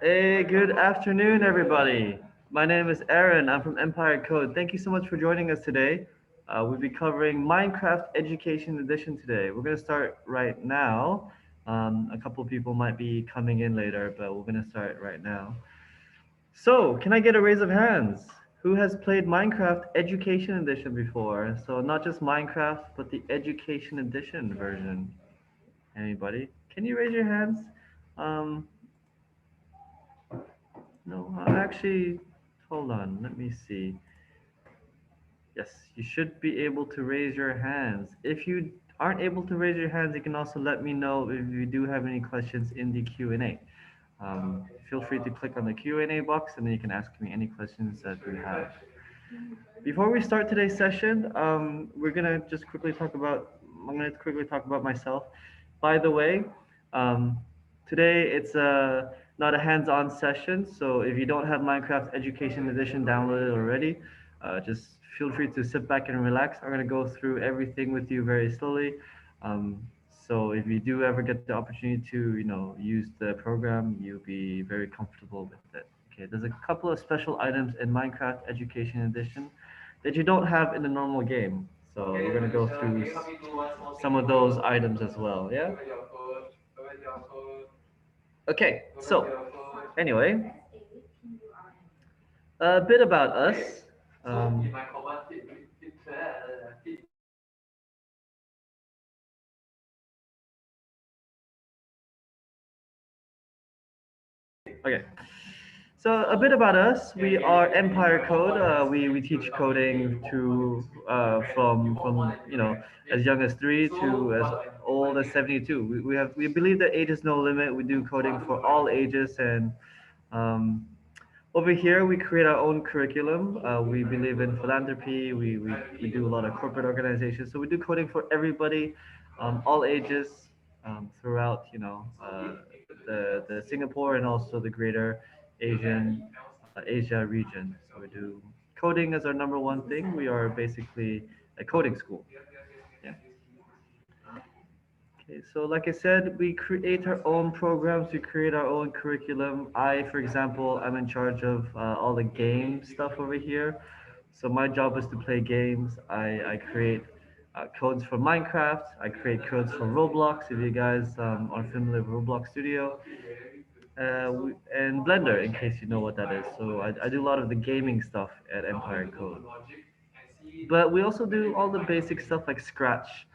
Hey, good afternoon, everybody. My name is Aaron. I'm from Empire Code. Thank you so much for joining us today. We'll be covering Minecraft Education Edition today. We're going to start right now. A couple people might be coming in later, but we're going to start right now. So, can I get a raise of hands? Who has played Minecraft Education Edition before? So, not just Minecraft, but the Education Edition version. Anybody? Can you raise your hands? Um, No, actually, hold on. Let me see. Yes, you should be able to raise your hands. If you aren't able to raise your hands, you can also let me know if you do have any questions in the Q&A. Feel free to click on the Q&A box and then you can ask me any questions that you have. Before we start today's session, I'm gonna quickly talk about myself. By the way, um, today it's not a hands-on session, so if you don't have Minecraft Education Edition downloaded already, just feel free to sit back and relax. I'm gonna go through everything with you very slowly. So if you do ever get the opportunity to, use the program, you'll be very comfortable with it. Okay, there's a couple of special items in Minecraft Education Edition that you don't have in the normal game. So we're gonna go through some of those items as well. Yeah. Okay. So anyway, a bit about us. Um, okay. So a bit about us. We are Empire Code. We teach coding to from as young as 3 to as old as 72. We believe that age is no limit. We do coding for all ages, and um, over here we create our own curriculum. We believe in philanthropy. We do a lot of corporate organizations. So we do coding for everybody, all ages, throughout the Singapore and also the greater Asia region. So we do coding as our number one thing. We are basically a coding school. Yeah. Okay, so like I said, we create our own programs, we create our own curriculum. For example, I'm in charge of all the game stuff over here. So my job is to play games. I create codes for Minecraft. I create codes for Roblox, if you guys are familiar with Roblox Studio. And Blender, in case you know what that is. So I do a lot of the gaming stuff at Empire Code. But we also do all the basic stuff like Scratch,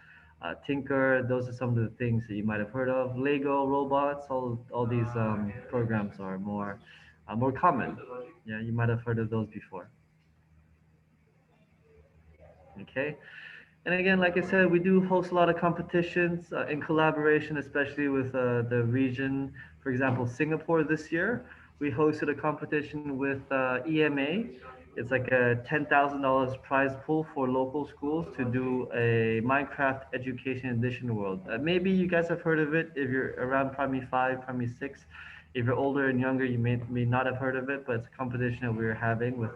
Tinker. Those are some of the things that you might have heard of. Lego, robots. All these programs are more common. Yeah, you might have heard of those before. Okay. And again, like I said, we do host a lot of competitions in collaboration, especially with the region. For example, Singapore this year, we hosted a competition with EMA. It's like a $10,000 prize pool for local schools to do a Minecraft Education Edition World. Maybe you guys have heard of it if you're around primary 5, primary 6. If you're older and younger, you may not have heard of it, but it's a competition that we're having with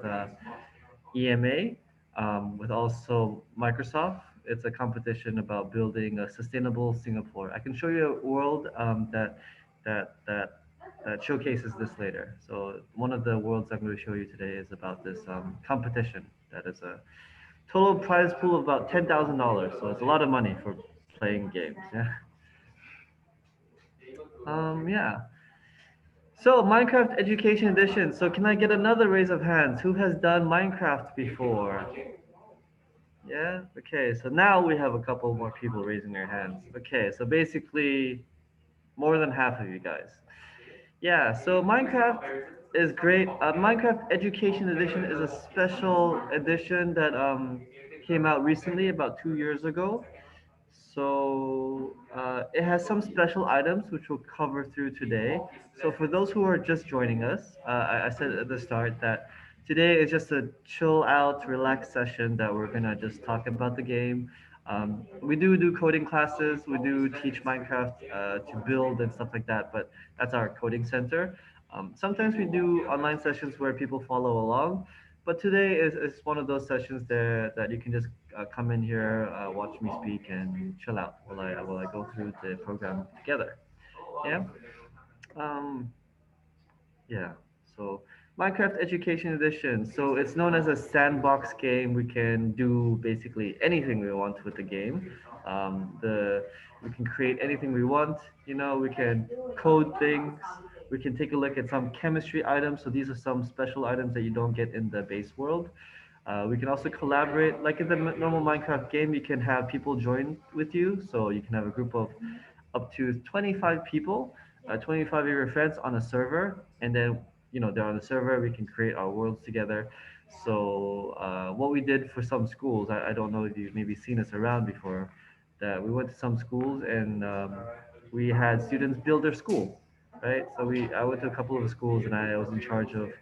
EMA, with also Microsoft. It's a competition about building a sustainable Singapore. I can show you a world that that that showcases this later. So one of the worlds I'm going to show you today is about this competition. That is a total prize pool of about $10,000. So it's a lot of money for playing games. Yeah. Yeah. So Minecraft Education Edition. So can I get another raise of hands? Who has done Minecraft before? Yeah. Okay. So now we have a couple more people raising their hands. Okay. So basically, more than half of you guys. Yeah. So Minecraft is great. Minecraft Education Edition is a special edition that came out recently, about 2 years ago. So it has some special items which we'll cover through today. So for those who are just joining us, I said at the start that today is just a chill out, relaxed session that we're gonna just talk about the game. We do coding classes. We do teach Minecraft to build and stuff like that, but that's our coding center. Sometimes we do online sessions where people follow along, but today is one of those sessions that you can just come in here, watch me speak, and chill out while I go through the program together. Yeah. Um, Yeah. So Minecraft Education Edition. So it's known as a sandbox game. We can do basically anything we want with the game. The We can create anything we want. We can code things. We can take a look at some chemistry items. So these are some special items that you don't get in the base world. We can also collaborate. Like in the normal Minecraft game, you can have people join with you. So you can have a group of up to 25 people, 25 of your friends on a server, and then they're on the server. We can create our worlds together. So what we did for some schools, I don't know if you've maybe seen us around before, that we went to some schools and we had students build their school, right? So I went to a couple of schools and I was in charge of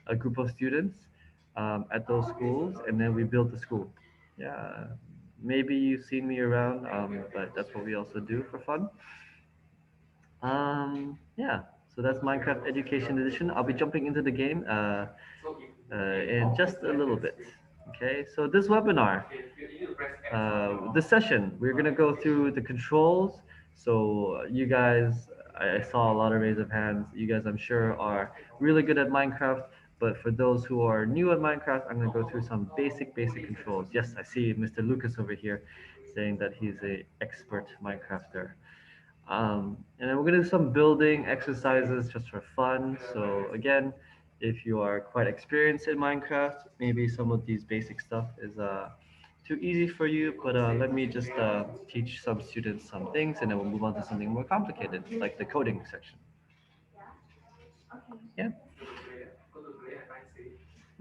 a group of students at those schools, and then we built the school. Yeah, maybe you've seen me around, but that's what we also do for fun. Yeah, so that's Minecraft Education Edition. I'll be jumping into the game in just a little bit. Okay, so this webinar, this session, we're gonna go through the controls. So you guys, I saw a lot of raise of hands. You guys, I'm sure, are really good at Minecraft. But for those who are new at Minecraft, I'm gonna go through some basic controls. Yes, I see Mr. Lucas over here saying that he's a expert Minecrafter. And then we're gonna do some building exercises just for fun. So again, if you are quite experienced in Minecraft, maybe some of these basic stuff is too easy for you. But let me just teach some students some things, and then we'll move on to something more complicated, like the coding section. Yeah.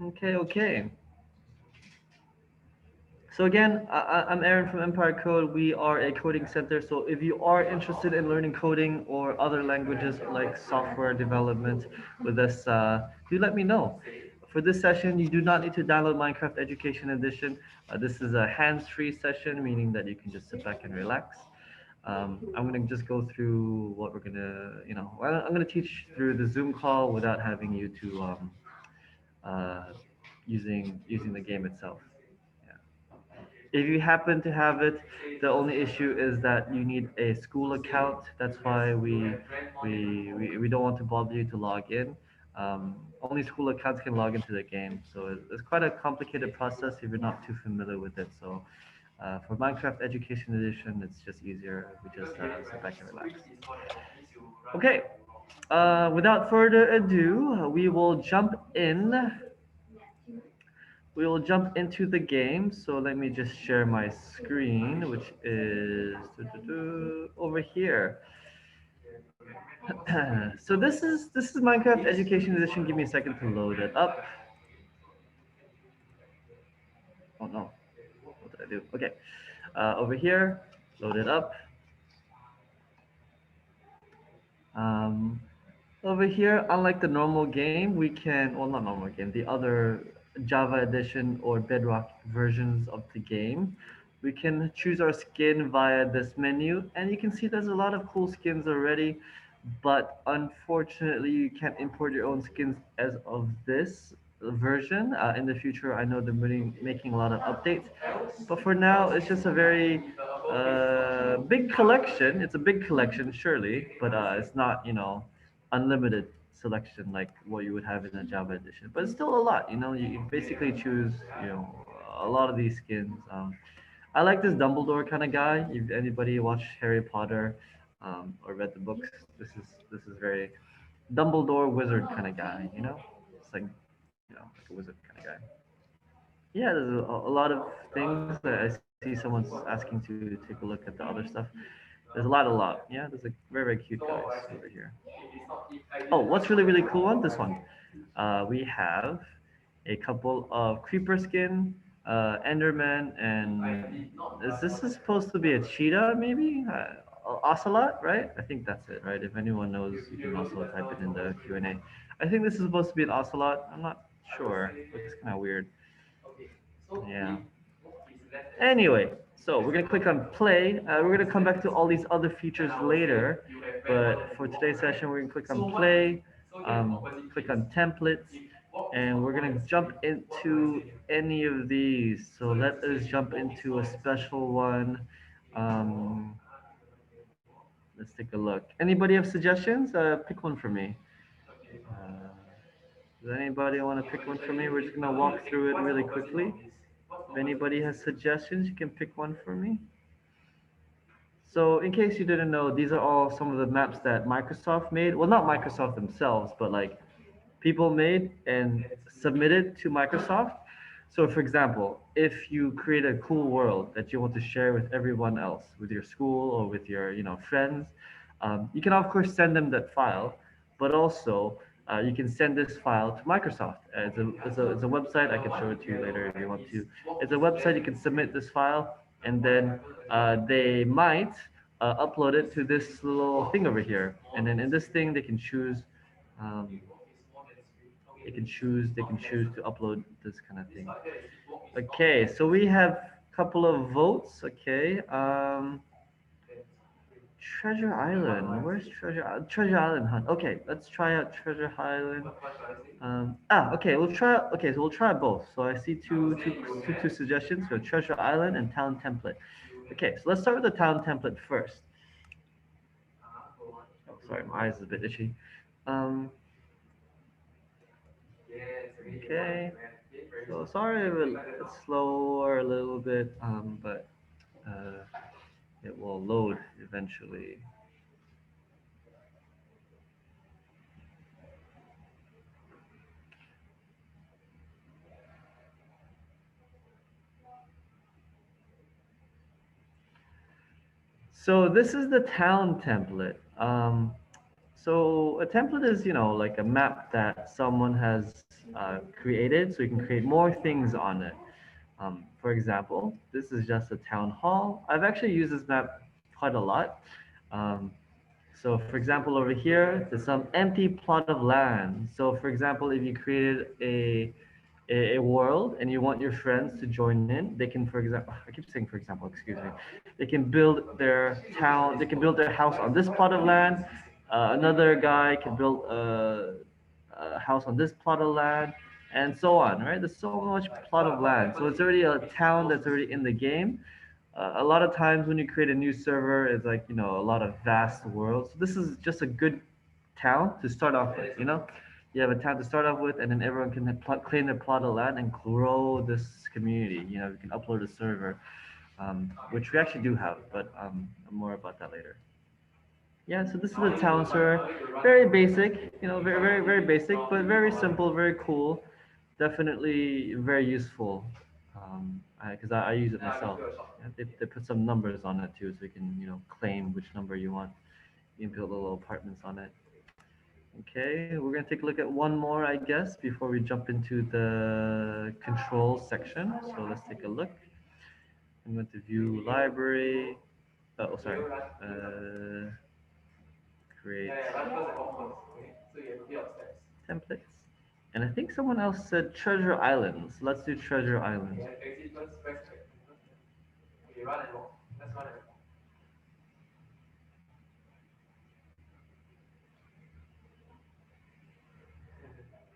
Okay. Okay. So again, I'm Aaron from Empire Code. We are a coding center. So if you are interested in learning coding or other languages like software development with us, do let me know. For this session, you do not need to download Minecraft Education Edition. This is a hands-free session, meaning that you can just sit back and relax. I'm gonna just go through what we're gonna, I'm gonna teach through the Zoom call without having you to uh, using the game itself. Yeah. If you happen to have it, the only issue is that you need a school account. That's why we don't want to bother you to log in. Only school accounts can log into the game, so it's quite a complicated process if you're not too familiar with it. So for Minecraft Education Edition, it's just easier if we just sit back and relax. Okay, without further ado, we will jump into the game. So let me just share my screen, which is over here. So this is Minecraft Education Edition. Give me a second to load it up. Oh no, what did I do? Okay, over here, load it up. Um, Over here, unlike the normal game, we can, well, not normal game, the other Java edition or Bedrock versions of the game, we can choose our skin via this menu, and you can see there's a lot of cool skins already, but unfortunately, you can't import your own skins as of this version. In the future, I know they're making a lot of updates, but for now, it's just a very big collection. It's a big collection, surely, but it's not, unlimited selection like what you would have in a Java edition. But it's still a lot. You basically choose, a lot of these skins. I like this Dumbledore kind of guy. If anybody watched Harry Potter or read the books, this is very Dumbledore wizard kind of guy. It's like like a wizard kind of guy. Yeah, there's a lot of things. I see someone's asking to take a look at the other stuff. There's a lot. Yeah, there's like very cute guys over here. Oh, what's really cool on this one? We have a couple of creeper skin, Enderman, and is supposed to be a cheetah maybe? Ocelot, right? I think that's it, right? If anyone knows, you can also type it in the Q&A. I think this is supposed to be an ocelot. I'm not sure. Looks kind of weird. Yeah. Anyway, so we're gonna click on play. We're gonna come back to all these other features later, but for today's session, we're gonna click on play, click on templates, and we're gonna jump into any of these. So let us jump into a special one. Um, let's let's take a look. Anybody have suggestions? Pick one for me. Does anybody want to pick one for me? We're just gonna walk through it really quickly. If anybody has suggestions, you can pick one for me. So in case you didn't know, these are all some of the maps that Microsoft made. Well, not Microsoft themselves, but like people made and submitted to Microsoft. So for example, if you create a cool world that you want to share with everyone else, with your school or with your, friends, you can of course send them that file, but also you can send this file to Microsoft. It's a website. I can show it to you later if you want to. It's a website. You can submit this file, and then they might upload it to this little thing over here. And then in this thing, they can choose. Um, they can choose to upload this kind of thing. Okay, so we have a couple of votes. Okay, Treasure Island. Where's Treasure Island Hunt? Okay, let's try out Treasure Island. Okay, we'll try. Okay, so we'll try both. So I see two suggestions for Treasure Island and Town Template. Okay, so let's start with the Town Template first. Oh, sorry, my eyes is a bit itchy. Okay. So sorry if it's slower a little bit, but uh, it will load eventually. So this is the town template. So a template is, like a map that someone has created, so you can create more things on it. For example, this is just a town hall. I've actually used this map quite a lot. Um, so for example, over here, there's some empty plot of land. So for example, if you created a world and you want your friends to join in, they can, for example, I keep saying for example, excuse me, they can build their town, they can build their house on this plot of land. Another guy can build a house on this plot of land, and so on, right? There's so much plot of land. So it's already a town that's already in the game. A lot of times when you create a new server, it's like, a lot of vast worlds. So this is just a good town to start off with. You have a town to start off with, and then everyone can claim their plot of land and grow this community. You can upload a server, which we actually do have, but more about that later. Yeah, so this is the town server. Very basic, very, very, very basic, but very simple, very cool. Definitely very useful, because I use it myself. Yeah, they put some numbers on it too, so you can, claim which number you want. You can build little apartments on it. Okay, we're going to take a look at one more, I guess, before we jump into the control section. So let's take a look. I'm going to view library. Oh, sorry. Create templates. And I think someone else said Treasure Islands. Let's do Treasure Islands.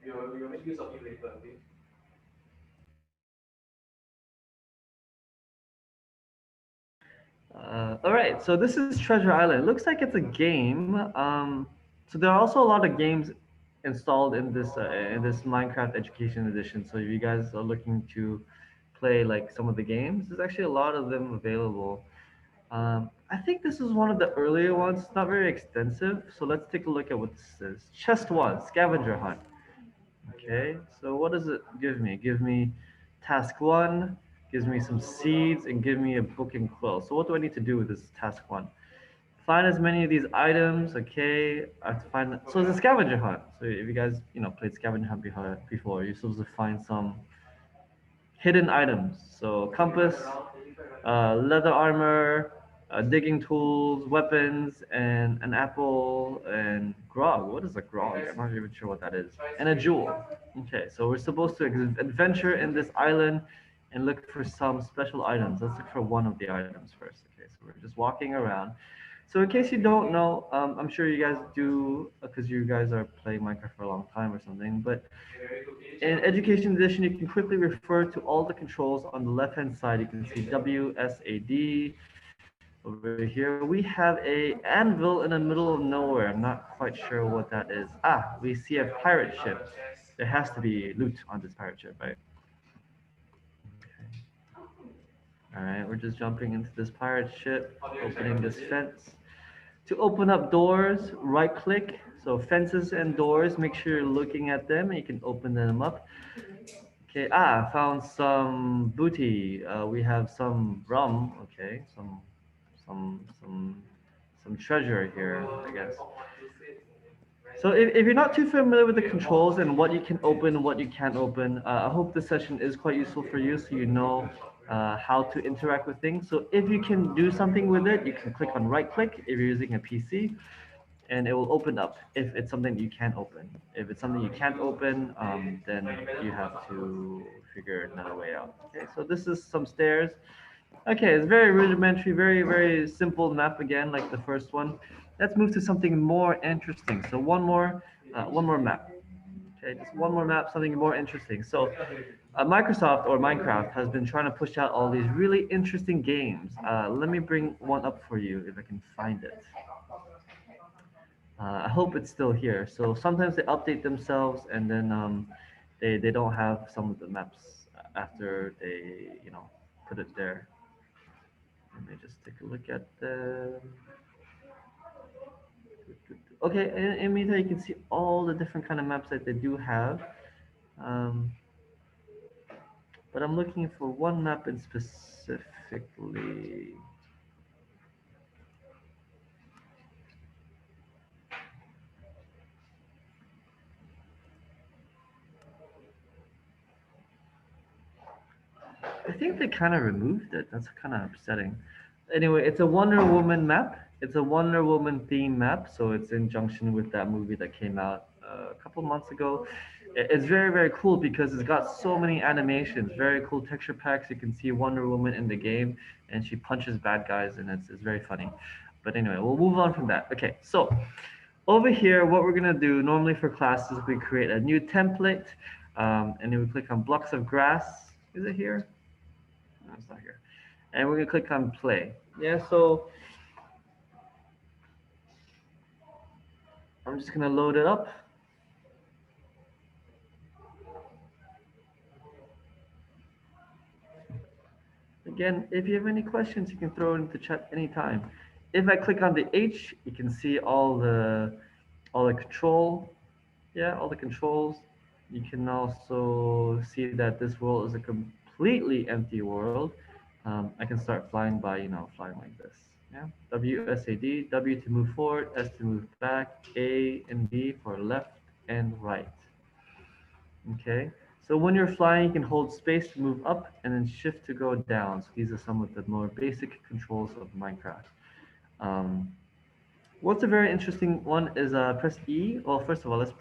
We'll make use of you later, okay? All right, so this is Treasure Island. It looks like it's a game. So there are also a lot of games installed in this Minecraft Education Edition. So if you guys are looking to play like some of the games, there's actually a lot of them available. I think this is one of the earlier ones. It's not very extensive. So let's take a look at what this is. Chest 1, Scavenger Hunt. Okay, so what does it give me? Give me task 1, gives me some seeds, and give me a book and quill. So what do I need to do with this task 1? Find as many of these items. Okay, I have to find. So it's a scavenger hunt. So if you guys, played scavenger hunt before, you're supposed to find some hidden items. So compass, leather armor, digging tools, weapons, and an apple and grog. What is a grog? I'm not even sure what that is. And a jewel. Okay, so we're supposed to adventure in this island and look for some special items. Let's look for one of the items first. Okay, so we're just walking around. So in case you don't know, I'm sure you guys do because you guys are playing Minecraft for a long time or something. But in Education Edition, you can quickly refer to all the controls on the left-hand side. You can see W, S, A, D. Over here, we have a anvil in the middle of nowhere. I'm not quite sure what that is. Ah, we see a pirate ship. There has to be loot on this pirate ship, right? All right, we're just jumping into this pirate ship, opening this fence. To open up doors, right click. So fences and doors, make sure you're looking at them and you can open them up. Okay, found some booty. We have some rum. Okay, some some treasure here, I guess. So if you're not too familiar with the controls and what you can open and what you can't open, I hope this session is quite useful for you so you know how to interact with things. So if you can do something with it, you can click on right click if you're using a PC and it will open up if it's something you can't open. If it's something you can't open, then you have to figure another way out. Okay, so this is some stairs. Okay, it's very rudimentary, very simple map again, like the first one. Let's move to something more interesting. So one more map. Okay, just one more map, something more interesting. So Microsoft or Minecraft has been trying to push out all these really interesting games. Let me bring one up for you if I can find it. I hope it's still here. So sometimes they update themselves and then they don't have some of the maps after they put it there. Let me just take a look at the. Okay, in meantime, you can see all the different kind of maps that they do have. Um, but I'm looking for one map in specifically. I think they kind of removed it. That's kind of upsetting. Anyway, it's a Wonder Woman map. It's a Wonder Woman theme map, so it's in junction with that movie that came out a couple months ago. It's very cool because it's got so many animations, very cool texture packs. You can see Wonder Woman in the game, and she punches bad guys, and it's very funny. But anyway, we'll move on from that. Okay, so over here, what we're gonna do normally for classes, we create a new template, and then we click on blocks of grass. Is it here? No, it's not here. And we're gonna click on play. Yeah, so I'm just gonna load it up. Again, if you have any questions, you can throw it into chat anytime. If I click on the H, you can see all the control. Yeah, all the controls. You can also see that this world is a completely empty world. I can start flying by, flying like this. Yeah, WSAD, W to move forward, S to move back, A and B for left and right. Okay, so when you're flying, you can hold space to move up and then shift to go down. So these are some of the more basic controls of Minecraft. Um, what's a very interesting one is press E. Well, first of all, let's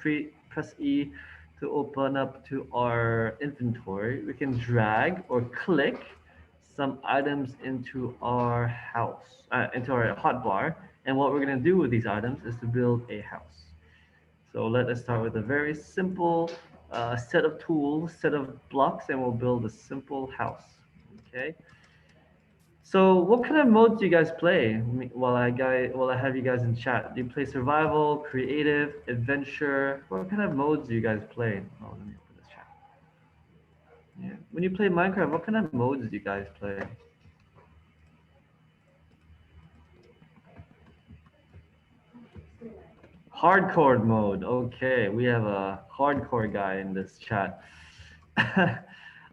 press E to open up to our inventory. We can drag or click some items into our house, into our hotbar. And what we're going to do with these items is to build a house. So let us start with a very simple set of tools, set of blocks, and we'll build a simple house. Okay. So what kind of modes do you guys play while I have you guys in chat? Do you play survival, creative, adventure? What kind of modes do you guys play? Oh, let me open this chat. Yeah. When you play Minecraft, what kind of modes do you guys play? Hardcore mode. Okay, we have a hardcore guy in this chat.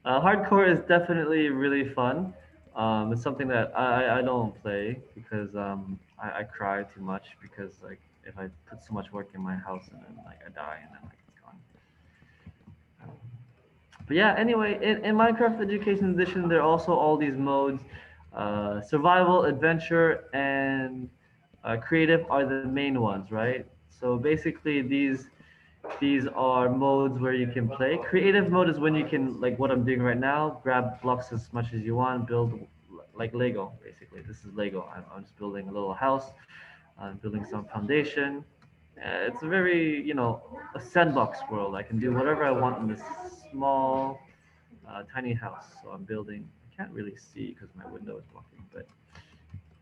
Hardcore is definitely really fun. It's something that I don't play because I cry too much because like if I put so much work in my house and then like I die and then like it's gone. But yeah, anyway, in Minecraft Education Edition, there are also all these modes. Survival, adventure, and creative are the main ones, right? So basically, these are modes where you can play. Creative mode is when you can, like what I'm doing right now, grab blocks as much as you want, build like Lego, basically. This is Lego. I'm just building a little house. I'm building some foundation. It's a very, a sandbox world. I can do whatever I want in this small, tiny house. So I'm building. I can't really see because my window is blocking, but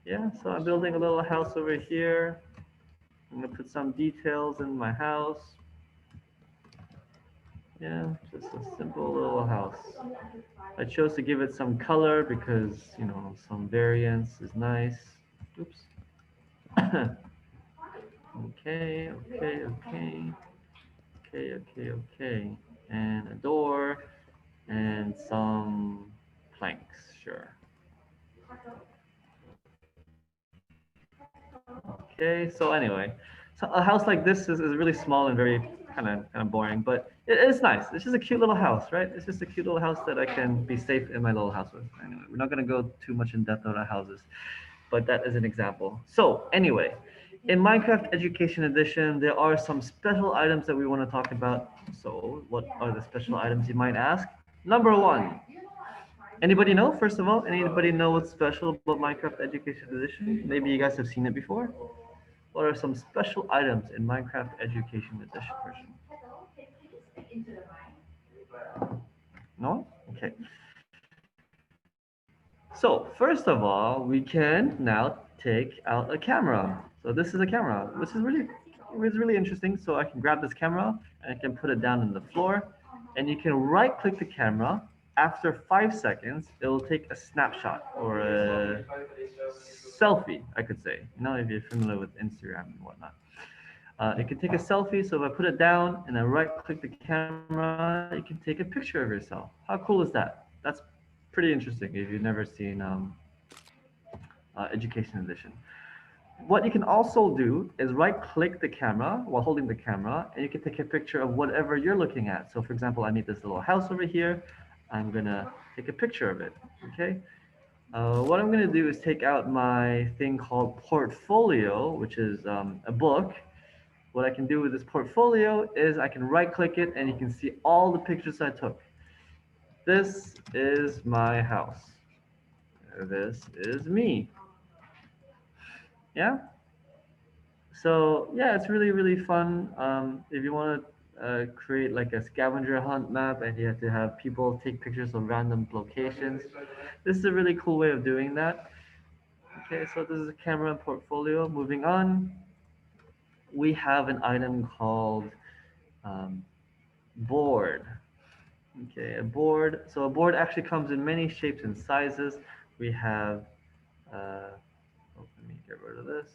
Yeah, so I'm building a little house over here. I'm gonna put some details in my house. Yeah, just a simple little house. I chose to give it some color because, you know, some variance is nice. Oops. Okay, okay, okay. Okay, okay, okay. And a door and some planks, sure. Okay, so anyway, so a house like this is really small and very kind of boring, but it's nice. It's just a cute little house, right? It's just a cute little house that I can be safe in my little house with. Anyway, we're not gonna go too much in depth on our houses, but that is an example. So anyway, in Minecraft Education Edition, there are some special items that we want to talk about. So what are the special items you might ask? Number one, anybody know? First of all, anybody know what's special about Minecraft Education Edition? Maybe you guys have seen it before. What are some special items in Minecraft Education Edition version? No? Okay. So first of all, we can now take out a camera. So this is a camera, which is really interesting. So I can grab this camera and I can put it down in the floor, and you can right click the camera. After 5 seconds, it will take a snapshot or a selfie, I could say. You know, if you're familiar with Instagram and whatnot. It can take a selfie, so if I put it down and I right click the camera, you can take a picture of yourself. How cool is that? That's pretty interesting if you've never seen Education Edition. What you can also do is right click the camera while holding the camera, and you can take a picture of whatever you're looking at. So for example, I made this little house over here. I'm gonna take a picture of it, okay? What I'm gonna do is take out my thing called portfolio, which is a book. What I can do with this portfolio is I can right click it and you can see all the pictures I took. This is my house. This is me. Yeah. So yeah, it's really fun. If you want to create like a scavenger hunt map and you have to have people take pictures of random locations, this is a really cool way of doing that. Okay, so this is a camera and portfolio. Moving on, we have an item called um, board. Okay, a board. So a board actually comes in many shapes and sizes. We have, let me get rid of this.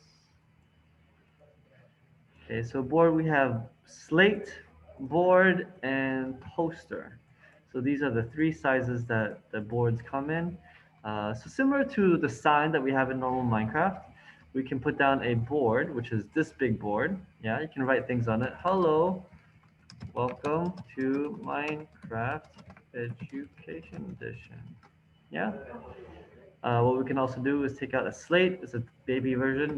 Okay, so board we have slate, board, and poster. So these are the three sizes that the boards come in. So similar to the sign that we have in normal Minecraft, we can put down a board, which is this big board. Yeah, you can write things on it. Hello, welcome to Minecraft Education Edition. Yeah. What we can also do is take out a slate. It's a baby version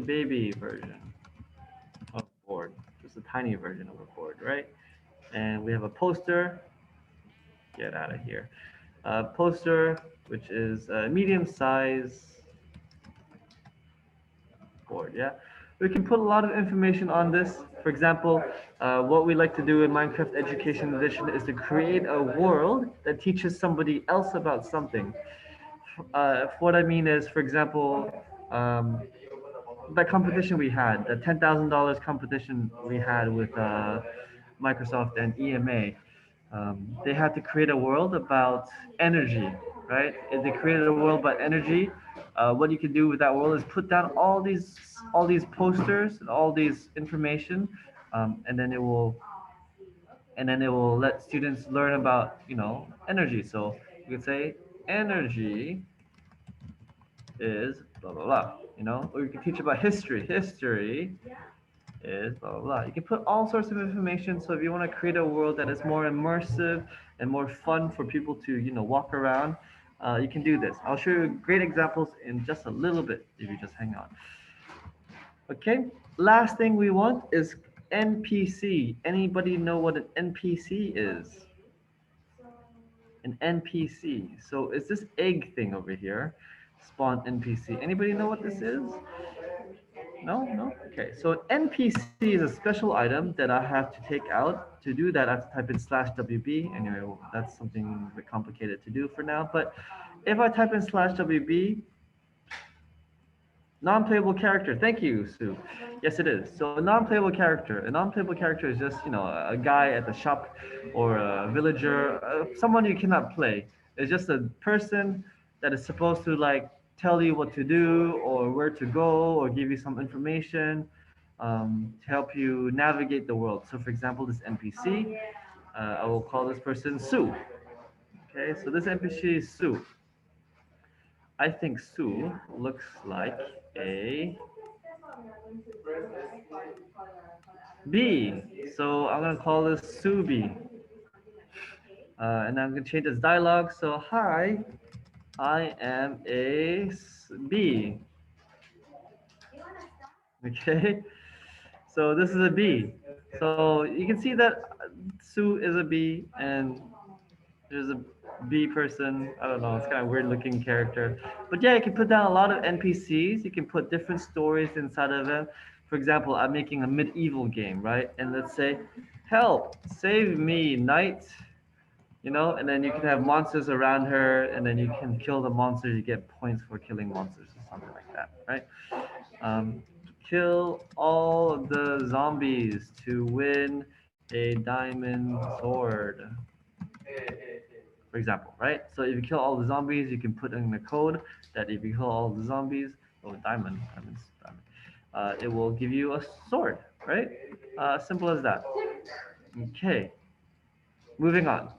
of a board. Just a tiny version of a board, right? And we have a poster. Get out of here. Poster, which is a medium size board. Yeah. We can put a lot of information on this. For example, what we like to do in Minecraft Education Edition is to create a world that teaches somebody else about something. What I mean is, for example, that competition we had, the $10,000 competition we had with Microsoft and EMA, they had to create a world about energy, right? If they created a world about energy, what you can do with that world is put down all these posters and all these information, and then it will let students learn about energy. So you could say energy is blah blah blah, or you can teach about history. History is blah blah blah. You can put all sorts of information. So if you want to create a world that is more immersive and more fun for people to walk around, you can do this. I'll show you great examples in just a little bit if you just hang on. Okay. Last thing we want is NPC. Anybody know what an NPC is? An NPC. So it's this egg thing over here. Spawn NPC. Anybody know what this is? No, no. Okay, so NPC is a special item that I have to take out. To do that, I have to type in /WB. Anyway, that's something a bit complicated to do for now. But if I type in /WB, Non-playable character. Thank you, Sue. Yes, it is. So a non-playable character. A non-playable character is just, a guy at the shop or a villager, someone you cannot play. It's just a person that is supposed to like tell you what to do or where to go or give you some information to help you navigate the world. So, for example, this NPC, I will call this person Sue. Okay, so this NPC is Sue. I think Sue looks like a B. So I'm gonna call this Sue B. And I'm gonna change this dialogue. So hi, I am a B. Okay. So this is a B. So you can see that Sue is a B and there's a B person. I don't know. It's kind of weird looking character. But yeah, you can put down a lot of NPCs. You can put different stories inside of them. For example, I'm making a medieval game, right? And let's say, help, save me, knight. And then you can have monsters around her, and then you can kill the monsters. You get points for killing monsters or something like that, right? Um, kill all the zombies to win a diamond sword, for example, right? So if you kill all the zombies, you can put in the code that if you kill all the zombies, oh, diamond, it will give you a sword, right? Simple as that. Okay, moving on.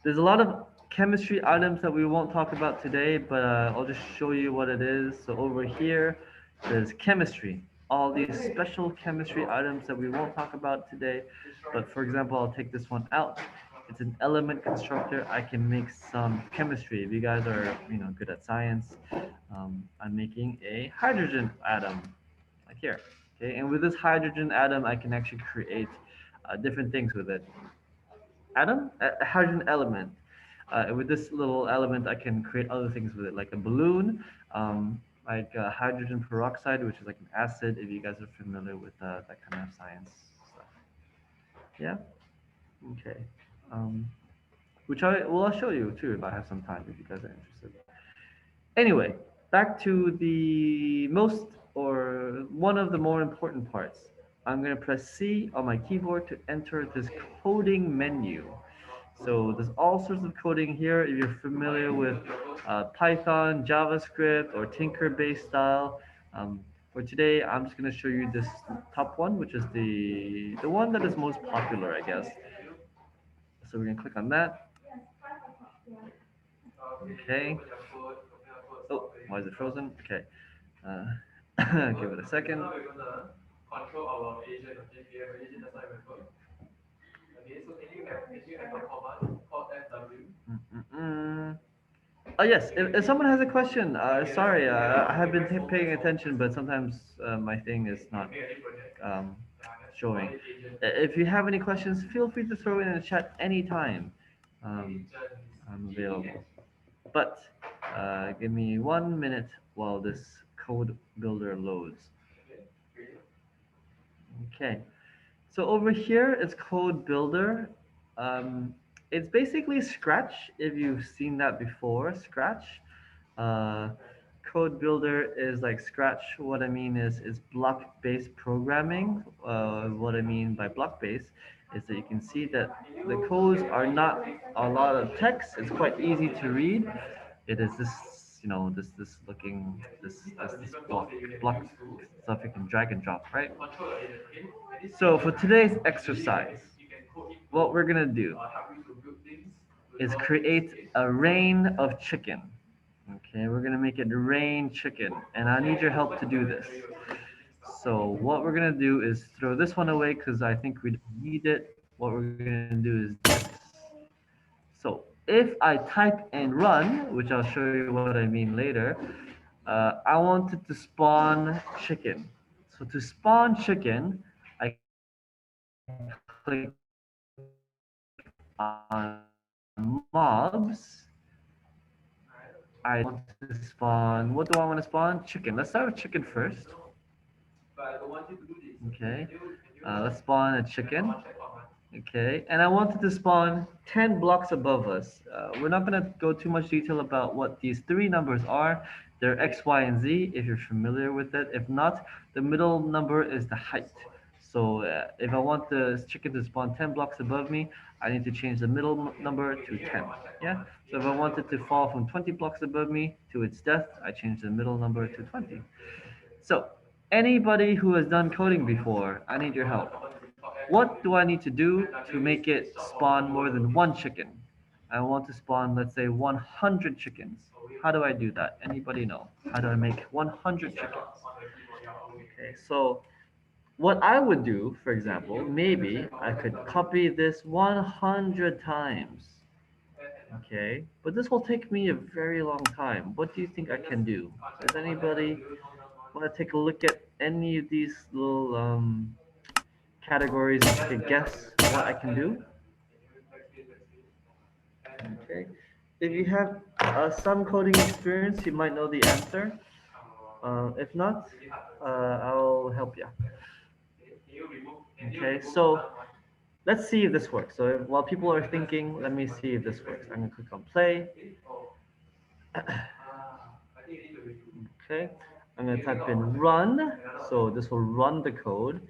There's a lot of chemistry items that we won't talk about today, but I'll just show you what it is. So over here, there's chemistry. All these special chemistry items that we won't talk about today. But for example, I'll take this one out. It's an element constructor. I can make some chemistry. If you guys are, good at science, I'm making a hydrogen atom, like here. Okay, and with this hydrogen atom, I can actually create different things with it. Atom, a hydrogen element. With this little element, I can create other things with it, like a balloon, like hydrogen peroxide, which is like an acid. If you guys are familiar with that kind of science stuff, yeah. Okay. Um, I'll show you too if I have some time if you guys are interested. Anyway, back to the most or one of the more important parts. I'm going to press C on my keyboard to enter this coding menu. So there's all sorts of coding here. If you're familiar with Python, JavaScript, or Tinker-based style, for today, I'm just going to show you this top one, which is the one that is most popular, I guess. So we're going to click on that. Okay. Oh, why is it frozen? Okay. Uh, give it a second. Mm-mm-mm. Oh yes, if someone has a question, sorry, I have been paying attention, but sometimes my thing is not um, showing. If you have any questions, feel free to throw it in the chat anytime. Um, I'm available. But give me 1 minute while this code builder loads. Okay. So over here, it's code builder. Um, it's basically Scratch, if you've seen that before. Scratch. Uh, code builder is like Scratch. What I mean is block-based programming. What I mean by block-based is that you can see that the codes are not a lot of text. It's quite easy to read. It is this, this looking, this block stuff you can drag and drop, right? So for today's exercise, what we're gonna do is create a rain of chicken. Okay, we're gonna make it rain chicken, and I need your help to do this. So what we're gonna do is throw this one away because I think we don't need it. What we're gonna do is this. So if I type and run, which I'll show you what I mean later, I want it to spawn chicken. So to spawn chicken, I click on mobs. I want to spawn, what do I want to spawn? Chicken. Let's start with chicken first. Okay. Let's spawn a chicken. Okay. And I wanted to spawn 10 blocks above us. We're not going to go too much detail about what these three numbers are. They're X, Y, and Z if you're familiar with it. If not, the middle number is the height. So if I want the chicken to spawn 10 blocks above me, I need to change the middle number to 10. Yeah. So if I want it to fall from 20 blocks above me to its death, I change the middle number to 20. So anybody who has done coding before, I need your help. What do I need to do to make it spawn more than one chicken? I want to spawn, let's say, 100 chickens. How do I do that? Anybody know? How do I make 100 chickens? Okay, so what I would do, for example, maybe I could copy this 100 times. Okay, but this will take me a very long time. What do you think I can do? Does anybody want to take a look at any of these little categories and take a guess what I can do? Okay. If you have some coding experience, you might know the answer. If not, I'll help you. Okay, so let's see if this works. So while people are thinking, let me see if this works. I'm gonna click on play. Okay, I'm gonna type in run. So this will run the code.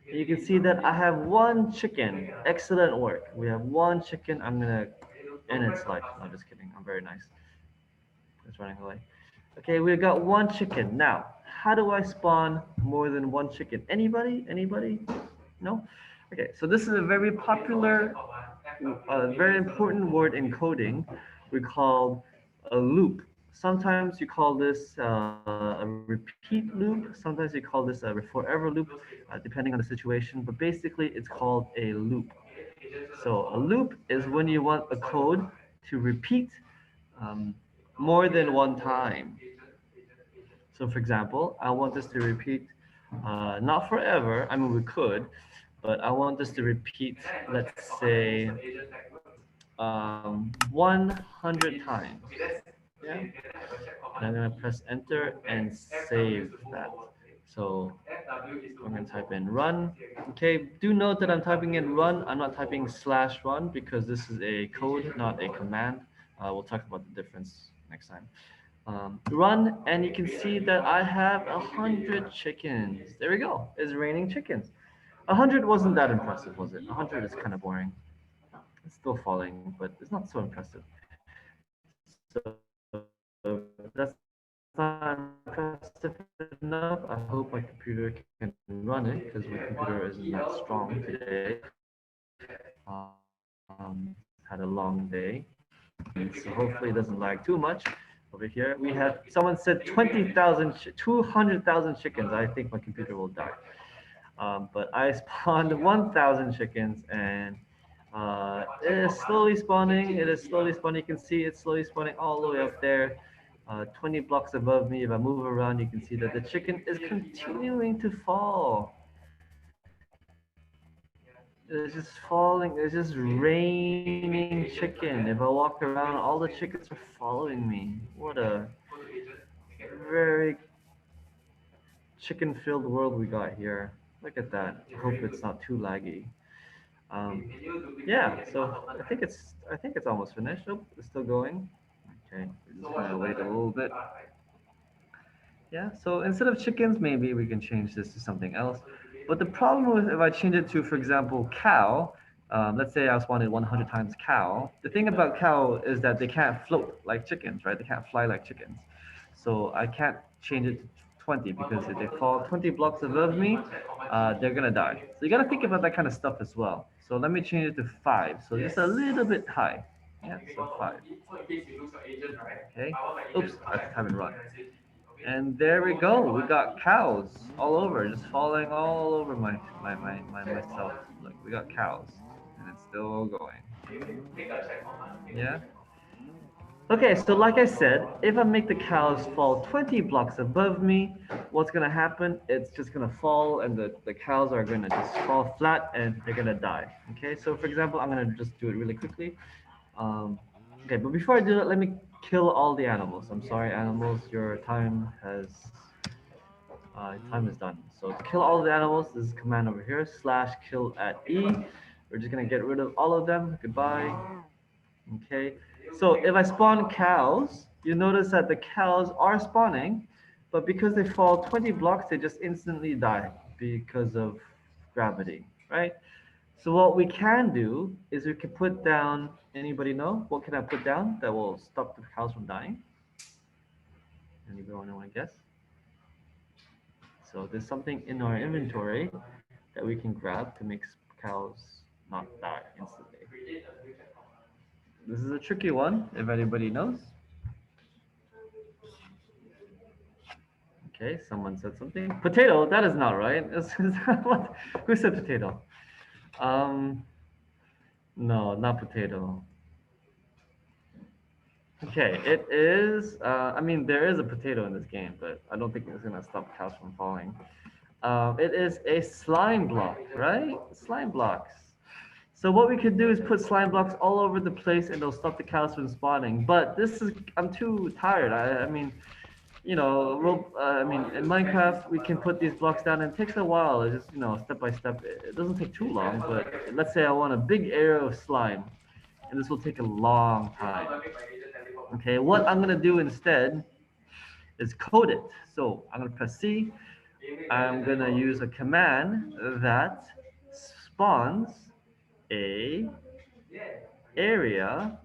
And you can see that I have one chicken. Excellent work. We have one chicken. I'm gonna end its life. No, just kidding. I'm very nice. It's running away. Okay, we've got one chicken. Now, how do I spawn more than one chicken? Anybody? Anybody? No? Okay, so this is a very popular, very important word in coding. We call a loop. Sometimes you call this a repeat loop. Sometimes you call this a forever loop, depending on the situation. But basically, it's called a loop. So a loop is when you want a code to repeat um, more than one time. So for example, I want this to repeat, not forever, I mean we could, but I want this to repeat, let's say, 100 times. Yeah. And I'm gonna press enter and save that. So I'm gonna type in run. Okay, do note that I'm typing in run. I'm not typing slash run because this is a code, not a command. We'll talk about the difference next time. Run, and you can see that I have 100 chickens. There we go. It's raining chickens. 100 wasn't that impressive, was it? 100 is kind of boring. It's still falling, but it's not so impressive. So if that's not impressive enough, I hope my computer can run it because my computer isn't that strong today. Had a long day. So hopefully it doesn't lag too much. Over here, we have someone said 20,000, 200,000 chickens. I think my computer will die. But I spawned 1,000 chickens and it is slowly spawning. It is slowly spawning. You can see it's slowly spawning all the way up there. 20 blocks above me. If I move around, you can see that the chicken is continuing to fall. It's just falling. It's just raining chicken. If I walk around, all the chickens are following me. What a very chicken-filled world we got here. Look at that. I hope it's not too laggy. Yeah. So I think it's almost finished. Oh, it's still going. Okay. We're just gonna wait a little bit. Yeah. So instead of chickens, maybe we can change this to something else. But the problem with if I change it to, for example, cow, let's say I was wanted 100 times cow. The thing about cow is that they can't float like chickens, right? They can't fly like chickens. So I can't change it to 20 because if they fall 20 blocks above me, they're gonna die. So you gotta think about that kind of stuff as well. So let me change it to 5. So just a little bit high. Yeah, so 5. Okay. Oops, I haven't run. And there we go. We got cows all over, just falling all over myself. Look, we got cows, and it's still going. Yeah. Okay, so like I said, if I make the cows fall 20 blocks above me, what's gonna happen? It's just gonna fall, and the cows are gonna just fall flat, and they're gonna die. Okay, so for example, I'm gonna just do it really quickly. Okay, but before I do that, let me kill all the animals. I'm sorry, animals, your time is done. So to kill all the animals, this is command over here, /kill at E. We're just gonna get rid of all of them. Goodbye. Okay, so if I spawn cows, you notice that the cows are spawning, but because they fall 20 blocks, they just instantly die because of gravity, right? So what we can do is we can put down, anybody know? What can I put down that will stop the cows from dying? Anybody want to guess? So there's something in our inventory that we can grab to make cows not die instantly. This is a tricky one, if anybody knows. Okay, someone said something. Potato, that is not right. What? Who said potato? Um, no, not potato. Okay, it is, I mean, there is a potato in this game, but I don't think it's gonna stop cows from falling. It is a slime block, right? Slime blocks. So what we could do is put slime blocks all over the place and they'll stop the cows from spawning. But this is, I'm too tired. I mean, you know, I mean, in Minecraft, we can put these blocks down and it takes a while. It's just, you know, step by step. It doesn't take too long, but let's say I want a big area of slime and this will take a long time. Okay, what I'm gonna do instead is code it. So I'm gonna press C. I'm gonna use a command that spawns a area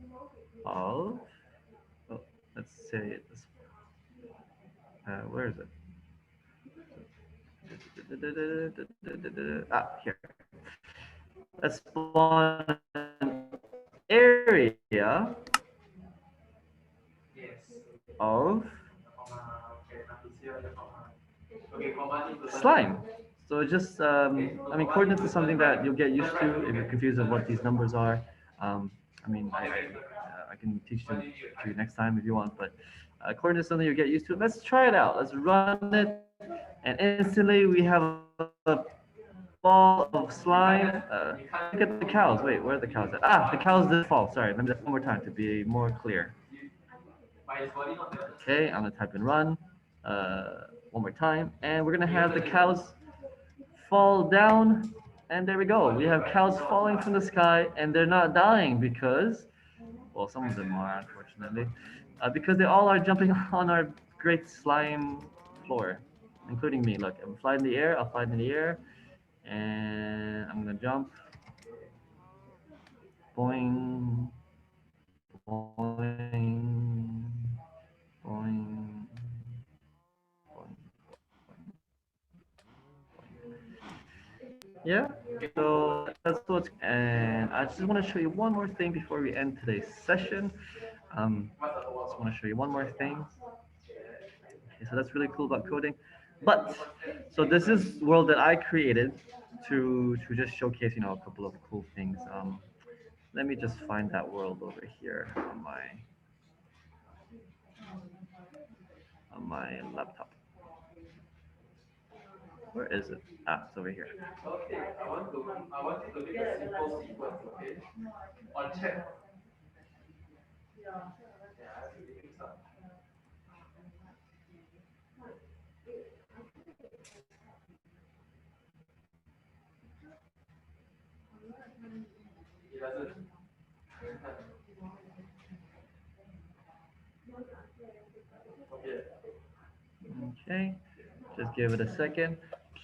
of, oh, let's say this, where is it? Ah, here. Let's spawn an area of slime. So just, I mean, coordinates is something that you'll get used to if you're confused of what these numbers are. I mean, I can teach them to you next time if you want, but coordinates is something you'll get used to. Let's try it out. Let's run it, and instantly we have a ball of slime. Look at the cows. Wait, where are the cows at? Ah, the cows didn't fall. Sorry, let me do that one more time to be more clear. Okay, I'm gonna type in run one more time, and we're gonna have the cows fall down, and there we go. We have cows falling from the sky, and they're not dying because, well, some of them are, unfortunately, because they all are jumping on our great slime floor, including me. Look, I'm flying in the air, I'll fly in the air, and I'm gonna jump. Boing, boing, boing, boing. Yeah, so that's what's, and I just want to show you one more thing before we end today's session. Just want to show you one more thing. Okay, so that's really cool about coding. But so this is world that I created to just showcase, you know, a couple of cool things. Let me just find that world over here on my laptop. Where is it? Ah, it's over here. Okay, just give it a second.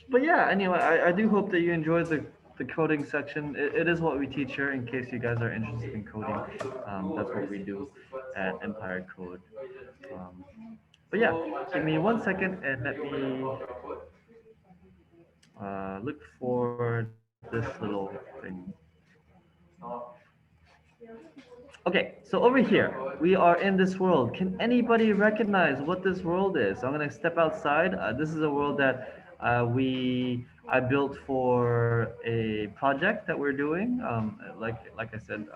But yeah, anyway, I do hope that you enjoyed the coding section. It is what we teach here in case you guys are interested in coding. That's what we do at Empire Code. Um, but yeah, give me one second and let me look for this little thing. Okay, so over here, we are in this world. Can anybody recognize what this world is? So I'm gonna step outside. This is a world that I built for a project that we're doing. Like I said,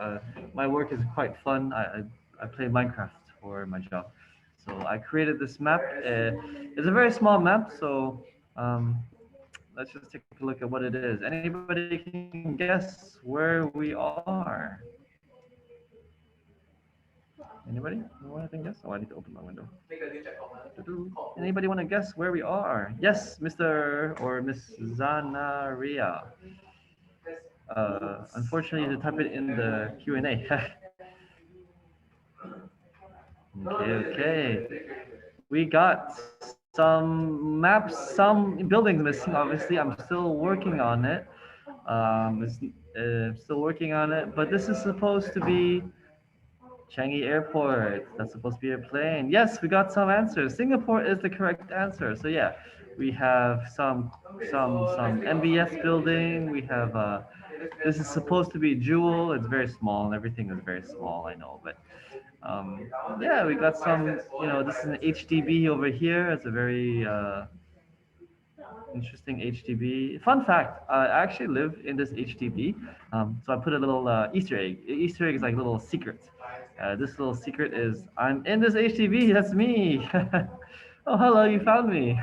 my work is quite fun. I play Minecraft for my job. So I created this map. It's a very small map, so let's just take a look at what it is. Anybody can guess where we are? Anybody? Anyone can guess? Oh, I need to open my window. Anybody want to guess where we are? Yes, Mr. or Miss Zanaria. Unfortunately, you have to type it in the Q&A. Okay. We got some maps, some buildings missing. Obviously, I'm still working on it. Still working on it. But this is supposed to be Changi Airport. That's supposed to be a plane. Yes, we got some answers. Singapore is the correct answer. So yeah, we have some MBS building. We have this is supposed to be Jewel. It's very small, and everything is very small. I know, but um, yeah, we got some. This is an HDB over here. It's a very interesting HDB. Fun fact: I actually live in this HDB. So I put a little Easter egg. Easter egg is like a little secret. This little secret is I'm in this HDB. That's me. Oh, hello, you found me.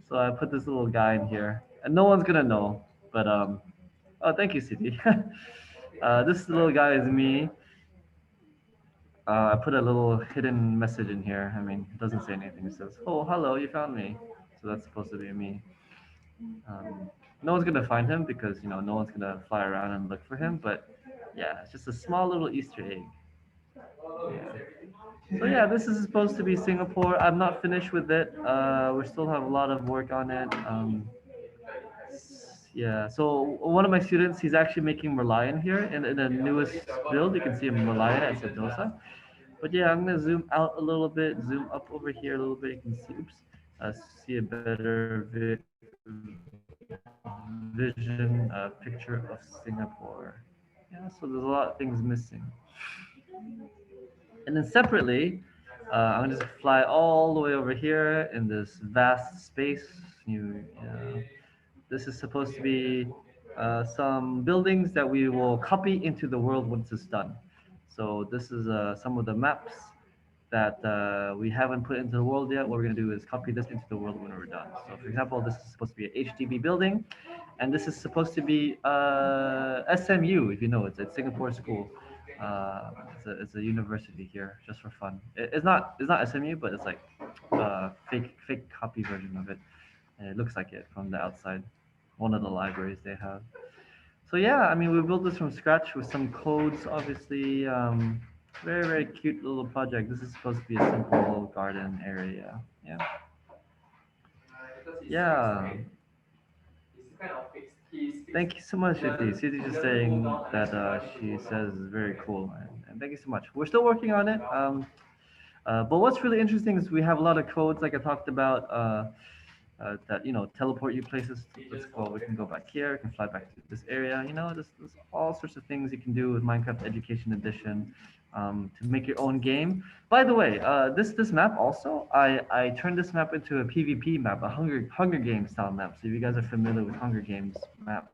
So I put this little guy in here, and no one's gonna know. But oh, thank you, City. This little guy is me. I put a little hidden message in here. I mean, it doesn't say anything. It says, "Oh, hello, you found me." So that's supposed to be me. Um, no one's gonna find him because no one's gonna fly around and look for him. But yeah, it's just a small little Easter egg. Yeah. So yeah, this is supposed to be Singapore. I'm not finished with it. We still have a lot of work on it. Yeah. So one of my students, he's actually making Merlion here in the newest build. You can see Merlion at Sentosa. But yeah, I'm gonna zoom out a little bit, zoom up over here a little bit. You can see, oops, see a better vision picture of Singapore. Yeah, so there's a lot of things missing. And then separately, I'm gonna just fly all the way over here in this vast space. This is supposed to be some buildings that we will copy into the world once it's done. So this is some of the maps that we haven't put into the world yet. What we're going to do is copy this into the world when we're done. So for example, this is supposed to be an HDB building, and this is supposed to be SMU, if you know, it's Singapore school. It's a university here, just for fun. It's not SMU, but it's like fake copy version of it. And it looks like it from the outside. One of the libraries they have. So yeah, I mean, we built this from scratch with some codes, obviously. Very, very cute little project. This is supposed to be a simple garden area. Yeah. Yeah. Thank you so much, Shiti. Shiti's just saying that she says is very cool, and thank you so much. We're still working on it. But what's really interesting is we have a lot of codes, like I talked about, that teleport you places. Let's go. We can go back here. We can fly back to this area. There's all sorts of things you can do with Minecraft Education Edition to make your own game. By the way, this map also, I turned this map into a PvP map, a Hunger Games style map. So if you guys are familiar with Hunger Games maps,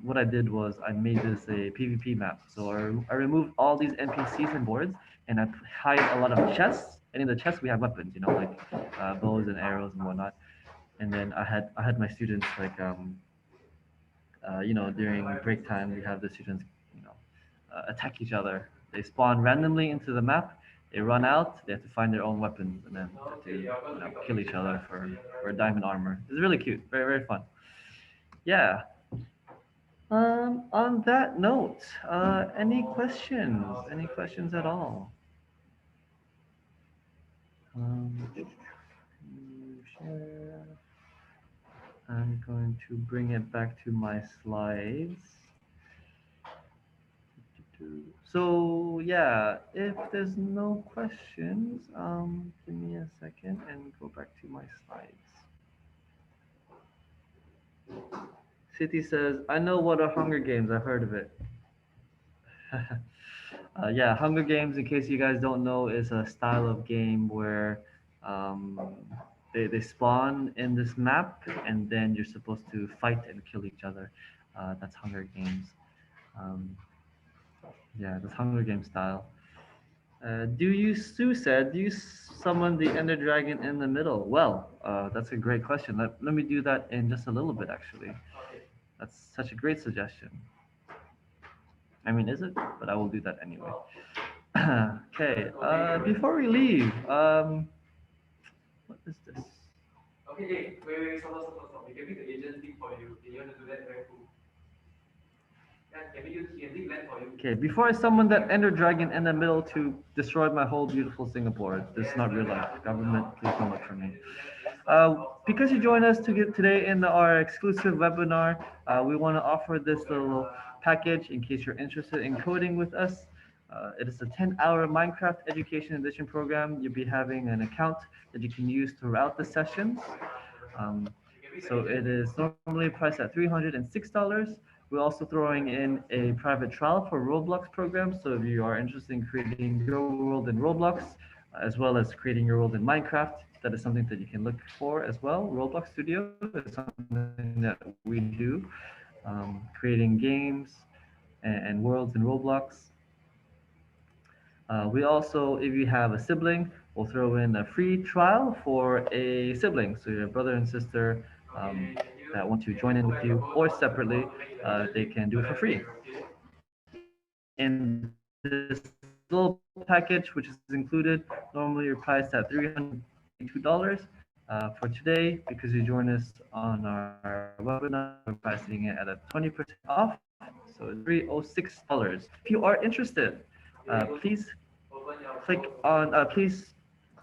what I did was I made this a PvP map. So I removed all these NPCs and boards, and I hide a lot of chests. And in the chests we have weapons, like bows and arrows and whatnot. And then I had my students like during break time we have the students attack each other. They spawn randomly into the map. They run out. They have to find their own weapons and then have to kill each other for diamond armor. It's really cute. Very very fun. Yeah. On that note, any questions? Any questions at all? Share. I'm going to bring it back to my slides. So yeah, if there's no questions, give me a second and go back to my slides. City says, I know what are Hunger Games. I've heard of it. Yeah, Hunger Games, in case you guys don't know, is a style of game where um, they spawn in this map and then you're supposed to fight and kill each other. That's Hunger Games. Um, yeah, that's Hunger Games style. Sue said, do you summon the Ender Dragon in the middle? Well, that's a great question. Let me do that in just a little bit, actually. That's such a great suggestion. I mean, is it? But I will do that anyway. Okay, before we leave, what is this? Okay, before I summon that ender dragon in the middle to destroy my whole beautiful Singapore, this is not real life. Government, please don't look for me. Because you joined us today in our exclusive webinar, we want to offer this little package in case you're interested in coding with us. It is a 10-hour Minecraft Education Edition program. You'll be having an account that you can use throughout the sessions. Um, so it is normally priced at $306. We're also throwing in a private trial for Roblox program. So if you are interested in creating your world in Roblox, as well as creating your world in Minecraft, that is something that you can look for as well. Roblox Studio is something that we do, creating games and worlds in Roblox. We also, if you have a sibling, we'll throw in a free trial for a sibling. So your brother and sister that want to join in with you or separately, they can do it for free. In this little package, which is included, normally you're priced at $382. For today, because you join us on our webinar, we're pricing it at a 20% off. So it's $306. If you are interested, please click on, please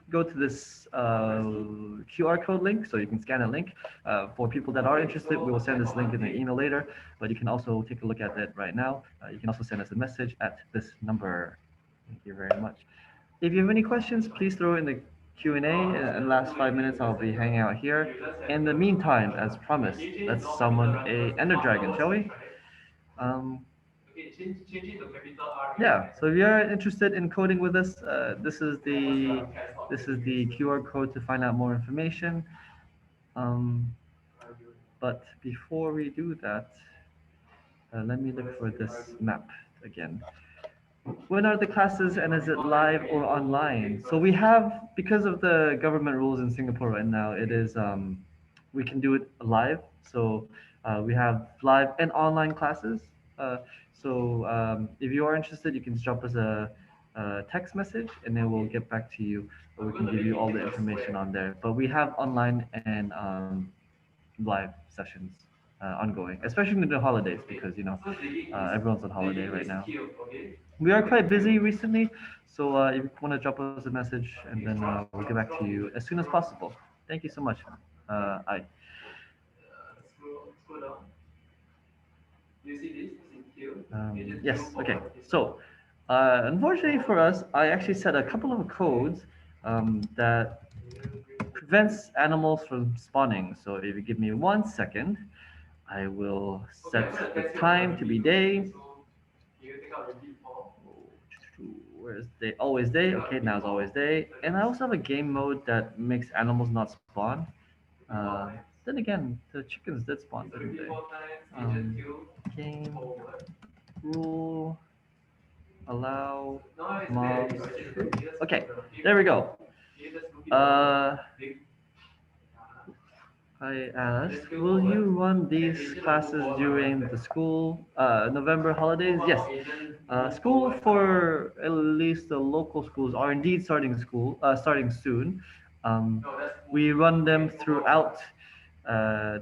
go to this QR code link so you can scan a link. For people that are interested, we will send this link in the email later, but you can also take a look at it right now. You can also send us a message at this number. Thank you very much. If you have any questions, please throw in the Q&A. In the last 5 minutes, I'll be hanging out here. In the meantime, as promised, let's summon a Ender Dragon, shall we? Um, yeah, so if you're interested in coding with us, this is the QR code to find out more information. Um, but before we do that, let me look for this map again. When are the classes and is it live or online? So we have, because of the government rules in Singapore right now, it is we can do it live. So we have live and online classes. So if you are interested, you can just drop us a text message and then we'll get back to you, or we can give you all the information on there. But we have online and live sessions ongoing, especially in the holidays because everyone's on holiday right now. We are quite busy recently, so if you want to drop us a message, and then we'll get back to you as soon as possible. Thank you so much. I. Yes, okay. So, unfortunately for us, I actually set a couple of codes that prevents animals from spawning. So if you give me 1 second, I will set the time to be day. Where's day? Always day. Okay, now it's always day. And I also have a game mode that makes animals not spawn. Then again, the chickens did spawn, didn't they? Game rule allow mobs. Okay, there we go. I asked, will you run these classes during the school November holidays? Yes. School for at least the local schools are indeed starting soon. Um, we run them throughout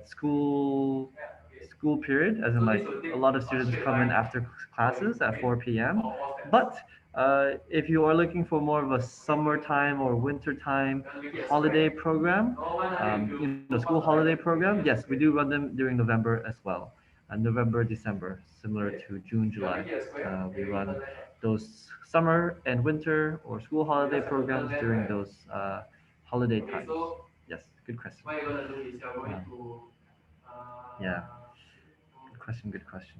school period, as in like a lot of students come in after classes at 4 p.m. But if you are looking for more of a summertime or wintertime holiday program, school holiday program, yes, we do run them during November as well. November, December, similar to June, July. We run those summer and winter or school holiday programs during those holiday times. Yes, good question. Yeah, good question, good question.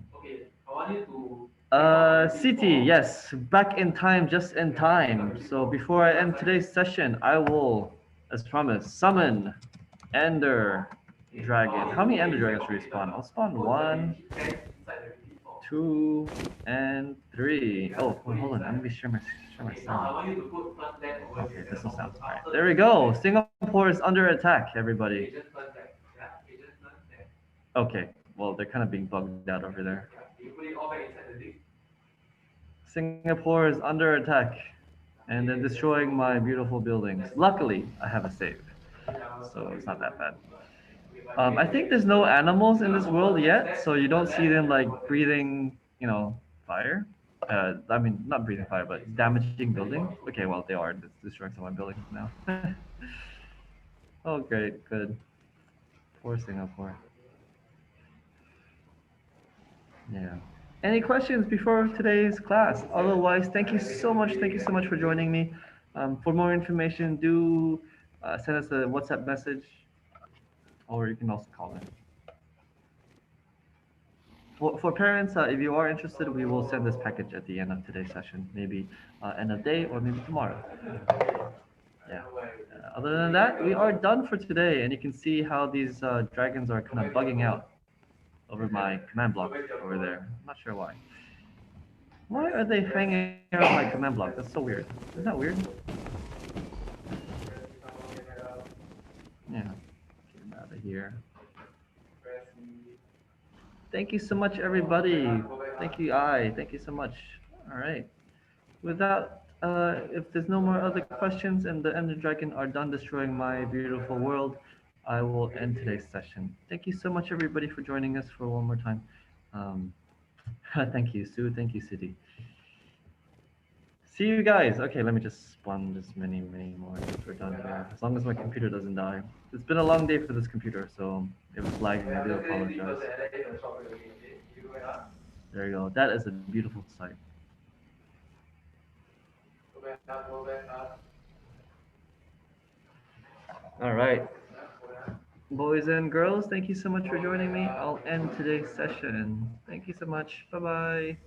CT, yes, back in time, just in time. So before I end today's session, I will, as promised, summon Ender Dragon. How many Ender Dragons should we spawn? I'll spawn 1, 2, and 3. Oh, wait, hold on. I'm gonna be share my sound. Okay, this will sound. All right, there we go. Singapore is under attack, everybody. Okay, well, they're kind of being bugged out over there. Singapore is under attack, and they're destroying my beautiful buildings. Luckily, I have a save, so it's not that bad. I think there's no animals in this world yet, so you don't see them like breathing you know, fire. I mean, not breathing fire, but damaging buildings. Okay, well, they are destroying some of my buildings now. Oh, great, good. Poor Singapore. Yeah. Any questions before today's class? Otherwise, thank you so much. Thank you so much for joining me. For more information, do send us a WhatsApp message, or you can also call in. For parents, if you are interested, we will send this package at the end of today's session, maybe end of day or maybe tomorrow. Yeah. Other than that, we are done for today, and you can see how these dragons are kind of bugging out over my command block over there. I'm not sure why. Why are they hanging out my command block? That's so weird. Isn't that weird? Yeah. Get him out of here. Thank you so much, everybody. Thank you, I. Thank you so much. All right. Without, if there's no more other questions and the Ender Dragon are done destroying my beautiful world, I will end today's session. Thank you so much, everybody, for joining us for one more time. Um, thank you, Sue. Thank you, City. See you guys. Okay, let me just spawn this many more if we're done here. As long as my computer doesn't die. It's been a long day for this computer, so if it's lagging, I do apologize. There you go. That is a beautiful sight. All right. Boys and girls, thank you so much for joining me. I'll end today's session. Thank you so much. Bye bye.